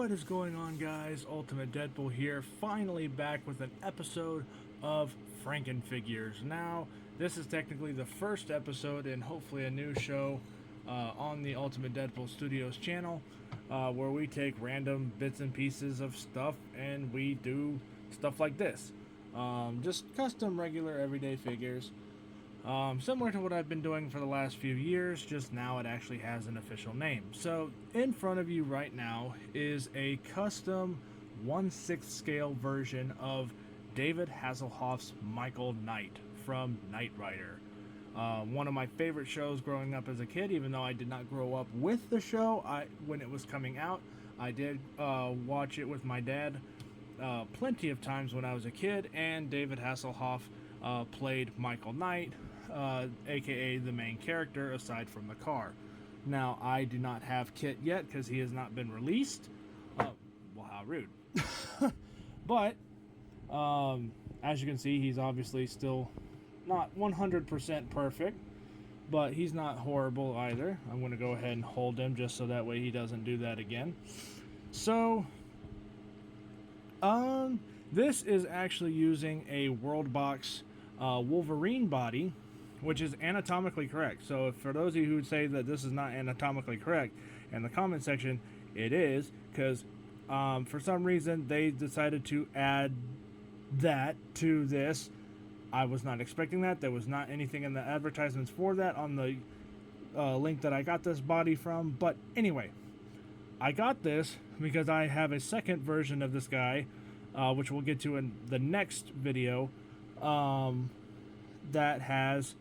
What is going on, guys? Ultimate Deadpool here, finally back with an episode of Franken Figures. Now, this is technically the first episode and hopefully a new show on the Ultimate Deadpool Studios channel, where we take random bits and pieces of stuff and we do stuff like this. Just custom, regular, everyday figures. Similar to what I've been doing for the last few years, just now it actually has an official name. So, in front of you right now is a custom 1/6 scale version of David Hasselhoff's Michael Knight from Knight Rider. One of my favorite shows growing up as a kid, even though I did not grow up with the show when it was coming out. I did watch it with my dad plenty of times when I was a kid, and David Hasselhoff played Michael Knight, aka the main character, aside from the car. Now, I do not have k.i.t.t yet because he has not been released. Well, how rude. But, as you can see, he's obviously still not 100% perfect, but he's not horrible either. I'm going to go ahead and hold him just so that way he doesn't do that again. So, this is actually using a World Box Wolverine body, which is anatomically correct. So for those of you who would say that this is not anatomically correct, in the comment section, it is, because for some reason they decided to add that to this. I was not expecting that. There was not anything in the advertisements for that on the link that I got this body from. But anyway, I got this because I have a second version of this guy, which we'll get to in the next video, that has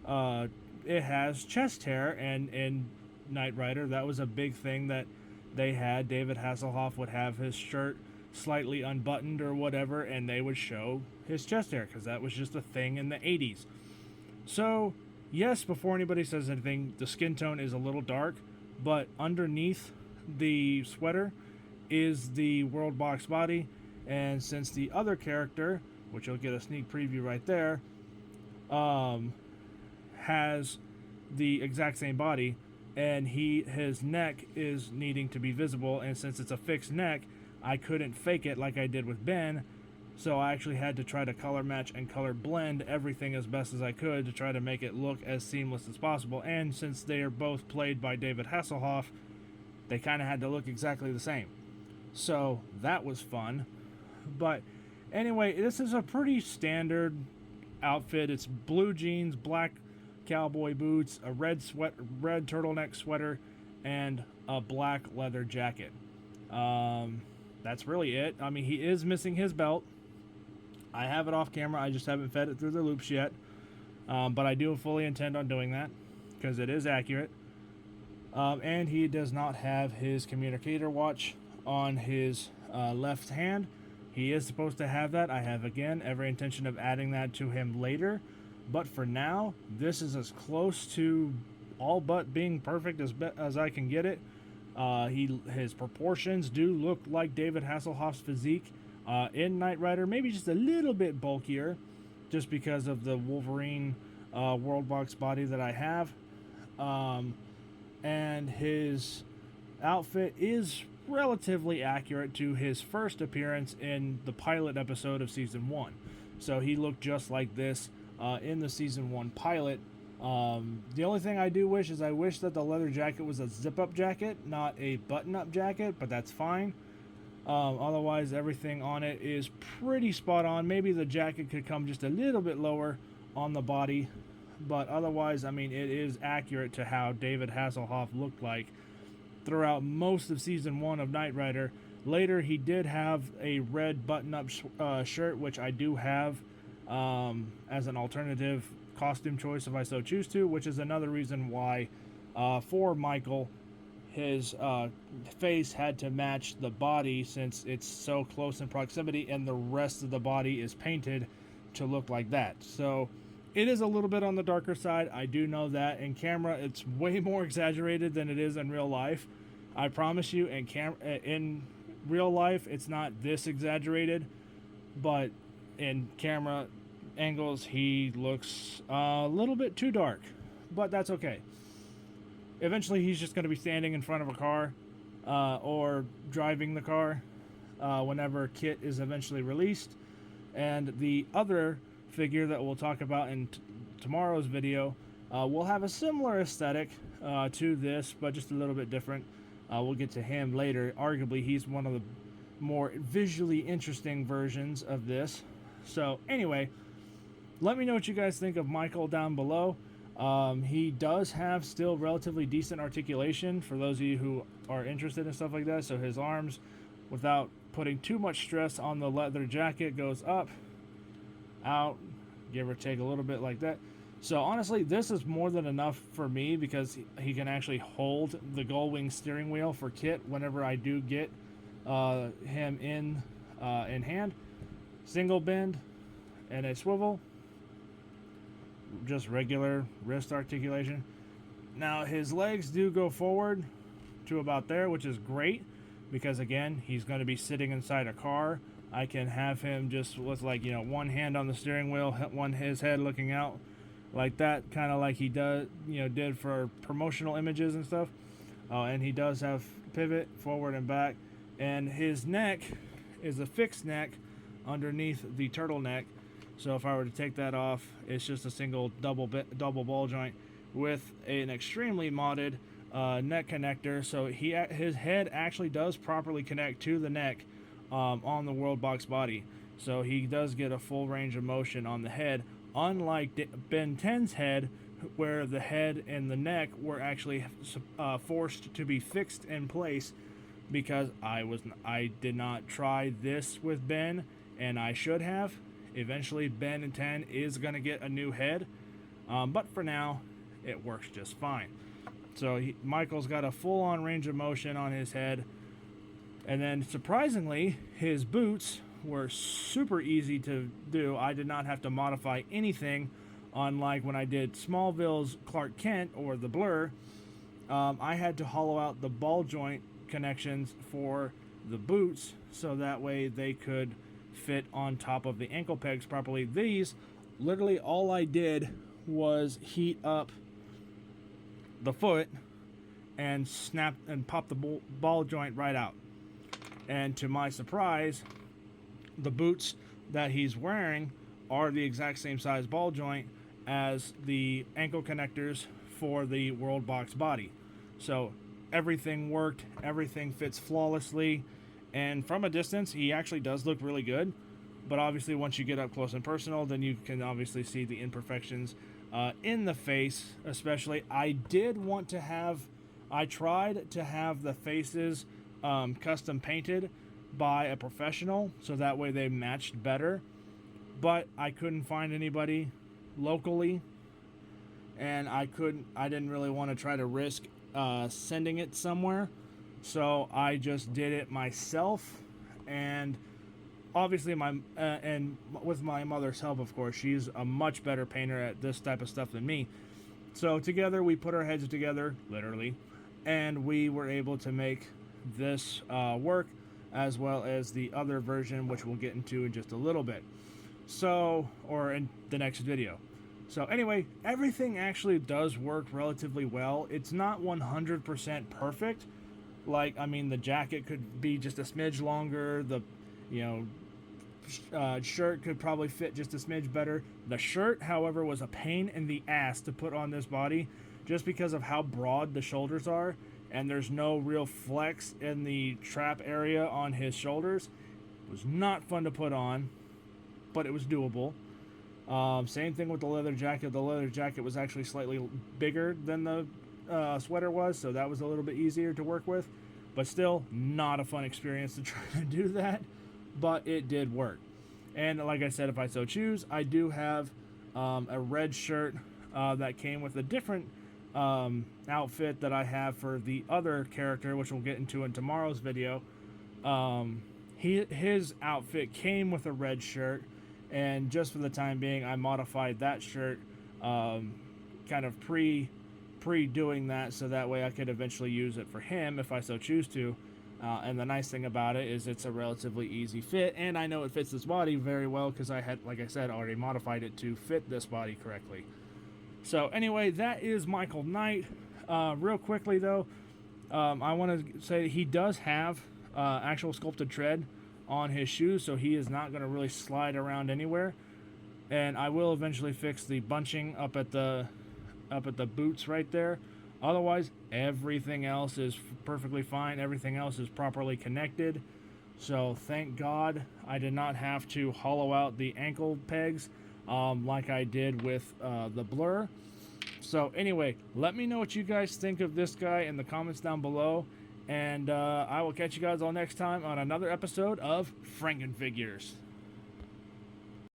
it has chest hair, and in Knight Rider that was a big thing that they had. David Hasselhoff would have his shirt slightly unbuttoned or whatever, and they would show his chest hair because that was just a thing in the 80s. So yes, before anybody says anything, the skin tone is a little dark, but underneath the sweater is the World Box body. And since the other character, which you'll get a sneak preview right there, has the exact same body, and his neck is needing to be visible, and since it's a fixed neck, I couldn't fake it like I did with Ben, so I actually had to try to color match and color blend everything as best as I could to try to make it look as seamless as possible. And since they are both played by David Hasselhoff, they kind of had to look exactly the same. So that was fun. But anyway, this is a pretty standard outfit. It's blue jeans, black cowboy boots, a red turtleneck sweater, and a black leather jacket. That's really it. I mean, he is missing his belt. I have it off camera. I just haven't fed it through the loops yet. But I do fully intend on doing that because it is accurate. And he does not have his communicator watch on his left hand. He is supposed to have that. I have, again, every intention of adding that to him later. But for now, this is as close to all but being perfect as I can get it. His proportions do look like David Hasselhoff's physique in Knight Rider. Maybe just a little bit bulkier, just because of the Wolverine World Box body that I have. And his outfit is relatively accurate to his first appearance in the pilot episode of Season 1. So he looked just like this in the Season 1 pilot. The only thing I do wish is I wish that the leather jacket was a zip-up jacket, not a button-up jacket, but that's fine. Otherwise, everything on it is pretty spot on. Maybe the jacket could come just a little bit lower on the body, but otherwise, I mean, it is accurate to how David Hasselhoff looked like throughout most of Season 1 of Knight Rider. Later, he did have a red button-up shirt, which I do have as an alternative costume choice if I so choose to, which is another reason why for Michael, his face had to match the body since it's so close in proximity, and the rest of the body is painted to look like that. So it is a little bit on the darker side. I do know that. In camera, it's way more exaggerated than it is in real life. I promise you, in real life, it's not this exaggerated, but in camera angles, he looks a little bit too dark, but that's okay. Eventually, he's just going to be standing in front of a car or driving the car whenever k.i.t.t is eventually released. And the other figure that we'll talk about in tomorrow's video will have a similar aesthetic to this, but just a little bit different. We'll get to him later. Arguably, he's one of the more visually interesting versions of this. So anyway, let me know what you guys think of Michael down below. He does have still relatively decent articulation for those of you who are interested in stuff like that. So his arms, without putting too much stress on the leather jacket, goes up, out, give or take a little bit like that. So honestly, this is more than enough for me because he can actually hold the gull-wing steering wheel for k.i.t.t whenever I do get him in hand. Single bend and a swivel. Just regular wrist articulation. Now his legs do go forward to about there, which is great because again, he's going to be sitting inside a car. I can have him just with, like, you know, one hand on the steering wheel, his head looking out like that, kind of like he did for promotional images and stuff. And he does have pivot forward and back, and his neck is a fixed neck underneath the turtleneck. So if I were to take that off, it's just a single double ball joint with an extremely modded neck connector. So his head actually does properly connect to the neck on the World Box body. So he does get a full range of motion on the head, unlike Ben 10's head, where the head and the neck were actually forced to be fixed in place because I did not try this with Ben, and I should have. Eventually, Ben and 10 is going to get a new head, but for now, it works just fine. So Michael's got a full-on range of motion on his head, and then surprisingly, his boots were super easy to do. I did not have to modify anything, unlike when I did Smallville's Clark Kent or the Blur. I had to hollow out the ball joint connections for the boots so that way they could fit on top of the ankle pegs properly. These, literally all I did was heat up the foot and snap and pop the ball joint right out. And to my surprise, the boots that he's wearing are the exact same size ball joint as the ankle connectors for the World Box body. So everything worked, everything fits flawlessly. And from a distance, he actually does look really good. But obviously, once you get up close and personal, then you can obviously see the imperfections in the face, especially. I tried to have the faces custom painted by a professional, so that way they matched better. But I couldn't find anybody locally, and I didn't really want to try to risk sending it somewhere. So I just did it myself, and obviously and with my mother's help, of course. She's a much better painter at this type of stuff than me. So together we put our heads together, literally, and we were able to make this work, as well as the other version, which we'll get into in just a little bit. So, or in the next video. So anyway, everything actually does work relatively well. It's not 100% perfect. Like, I mean, the jacket could be just a smidge longer. The, shirt could probably fit just a smidge better. The shirt, however, was a pain in the ass to put on this body just because of how broad the shoulders are, and there's no real flex in the trap area on his shoulders. It was not fun to put on, but it was doable. Same thing with the leather jacket. The leather jacket was actually slightly bigger than the sweater was, so that was a little bit easier to work with, but still not a fun experience to try to do that, but it did work. And like I said, if I so choose, I do have a red shirt that came with a different outfit that I have for the other character, which we'll get into in tomorrow's video. His outfit came with a red shirt, and just for the time being, I modified that shirt kind of pre-doing that, so that way I could eventually use it for him if I so choose to. And the nice thing about it is it's a relatively easy fit, and I know it fits this body very well because I had, like I said, already modified it to fit this body correctly. So anyway, that is Michael Knight. Real quickly though, I want to say he does have actual sculpted tread on his shoes, so he is not going to really slide around anywhere. And I will eventually fix the bunching up at the boots right there. Otherwise, everything else is perfectly fine. Everything else is properly connected. So thank God I did not have to hollow out the ankle pegs like I did with the Blur. So anyway, let me know what you guys think of this guy in the comments down below. And I will catch you guys all next time on another episode of Franken Figures.